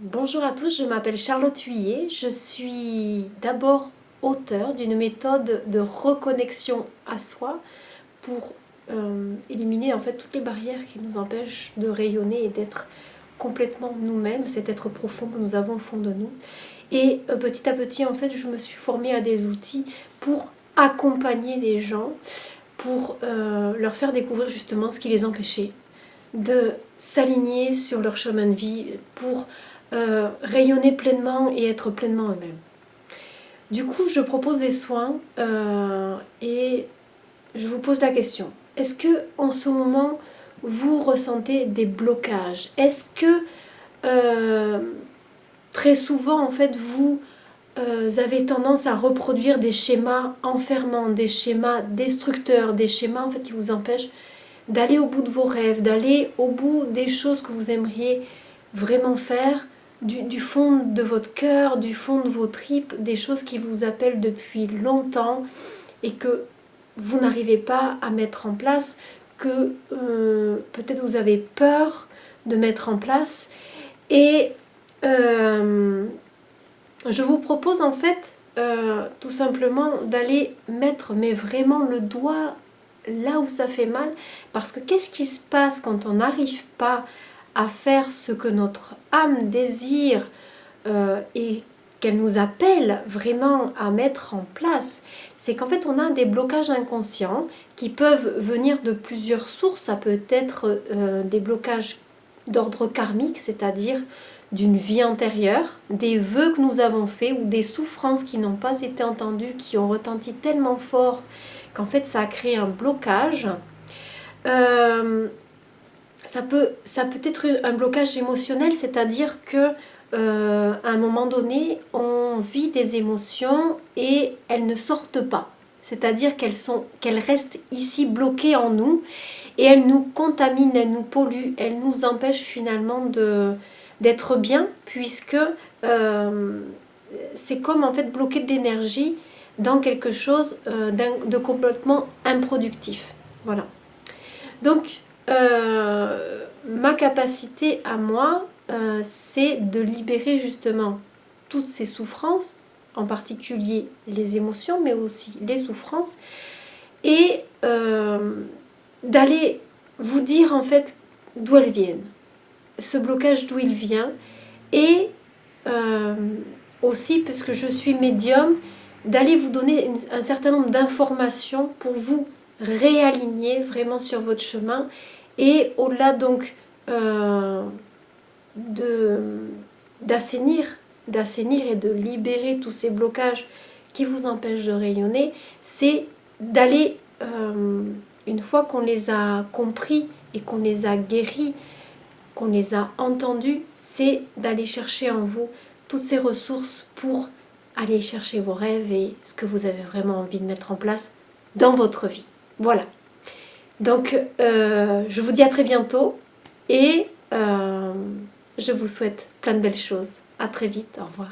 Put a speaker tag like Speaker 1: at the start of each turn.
Speaker 1: Bonjour à tous, je m'appelle Charlotte Huillet. Je suis d'abord auteure d'une méthode de reconnexion à soi pour éliminer en fait toutes les barrières qui nous empêchent de rayonner et d'être complètement nous-mêmes, cet être profond que nous avons au fond de nous. Et petit à petit, en fait, je me suis formée à des outils pour accompagner les gens, pour leur faire découvrir justement ce qui les empêchait de s'aligner sur leur chemin de vie, pour rayonner pleinement et être pleinement eux-mêmes. Du coup, je propose des soins et je vous pose la question. Est-ce que en ce moment, vous ressentez des blocages? Est-ce que très souvent, en fait, vous avez tendance à reproduire des schémas enfermants, des schémas destructeurs, des schémas en fait qui vous empêchent d'aller au bout de vos rêves, d'aller au bout des choses que vous aimeriez vraiment faire, du fond de votre cœur, du fond de vos tripes, des choses qui vous appellent depuis longtemps et que vous n'arrivez pas à mettre en place, que peut-être vous avez peur de mettre en place. Et je vous propose en fait tout simplement d'aller mettre mais vraiment le doigt là où ça fait mal, parce que qu'est-ce qui se passe quand on n'arrive pas à faire ce que notre âme désire et qu'elle nous appelle vraiment à mettre en place? C'est qu'en fait on a des blocages inconscients qui peuvent venir de plusieurs sources. Ça peut être des blocages d'ordre karmique, c'est-à-dire d'une vie antérieure, des vœux que nous avons faits ou des souffrances qui n'ont pas été entendues, qui ont retenti tellement fort qu'en fait ça a créé un blocage. Ça peut être un blocage émotionnel, c'est-à-dire que à un moment donné, on vit des émotions et elles ne sortent pas. C'est-à-dire qu'elles restent ici bloquées en nous et elles nous contaminent, elles nous polluent, elles nous empêchent finalement d'être bien, puisque c'est comme en fait bloquer de l'énergie dans quelque chose de complètement improductif. Voilà. Donc, ma capacité à moi, c'est de libérer justement toutes ces souffrances, en particulier les émotions, mais aussi les souffrances, et d'aller vous dire en fait d'où elles viennent, ce blocage d'où il vient, et aussi, puisque je suis médium, d'aller vous donner un certain nombre d'informations pour vous réaligner vraiment sur votre chemin, et au-delà donc d'assainir et de libérer tous ces blocages qui vous empêchent de rayonner, c'est d'aller, une fois qu'on les a compris et qu'on les a guéris, qu'on les a entendus, c'est d'aller chercher en vous toutes ces ressources pour aller chercher vos rêves et ce que vous avez vraiment envie de mettre en place dans votre vie. Voilà. Donc, je vous dis à très bientôt et je vous souhaite plein de belles choses. À très vite. Au revoir.